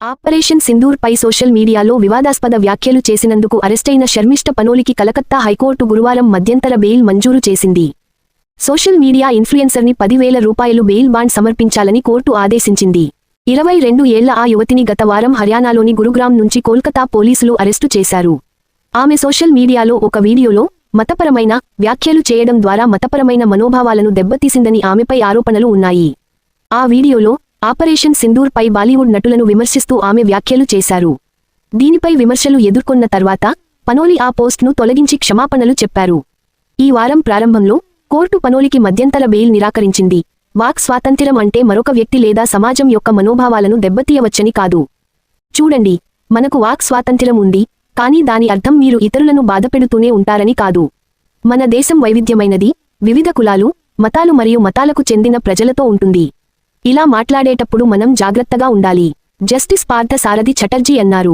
Operation Sindoor పై social మీడియాలో వివాదాస్పద వ్యాఖ్యలు చేసినందుకు అరెస్టైన శర్మిష్ఠ పనోలికి కలకత్తా హైకోర్టు గురువారం మధ్యంతర బెయిల్ మంజూరు చేసింది. సోషల్ మీడియా ఇన్ఫ్లుయెన్సర్ని 10,000 రూపాయలు బెయిల్ బాండ్ సమర్పించాలని కోర్టు ఆదేశించింది. 22 ఏళ్ల ఆ యువతిని గత వారం హర్యానాలోని గురుగ్రామ్ నుంచి కోల్కతా పోలీసులు అరెస్టు చేశారు. ఆమె సోషల్ మీడియాలో ఒక వీడియోలో మతపరమైన వ్యాఖ్యలు చేయడం ద్వారా మతపరమైన మనోభావాలను దెబ్బతీసిందని ఆమెపై ఆరోపణలు ఉన్నాయి. ఆ వీడియోలో ఆపరేషన్ సింధూర్ పై బాలీవుడ్ నటులను విమర్శిస్తూ ఆమె వ్యాఖ్యలు చేశారు. దీనిపై విమర్శలు ఎదుర్కొన్న తర్వాత పనోలి ఆ పోస్ట్ను తొలగించి క్షమాపణలు చెప్పారు. ఈ వారం ప్రారంభంలో కోర్టు పనోలికి మధ్యంతర బెయిల్ నిరాకరించింది. వాక్ స్వాతంత్ర్యం అంటే మరొక వ్యక్తి లేదా సమాజం యొక్క మనోభావాలను దెబ్బతీయవచ్చని కాదు. చూడండి, మనకు వాక్ స్వాతంత్ర్యం ఉంది, కానీ దాని అర్థం మీరు ఇతరులను బాధపెడుతూనే ఉంటారని కాదు. మన దేశం వైవిధ్యమైనది, వివిధ కులాలు, మతాలు మరియు మతాలకు చెందిన ప్రజలతో ఉంటుంది. ఇలా మాట్లాడేటప్పుడు మనం జాగ్రత్తగా ఉండాలి. జస్టిస్ పార్థ సారథి చటర్జీ అన్నారు.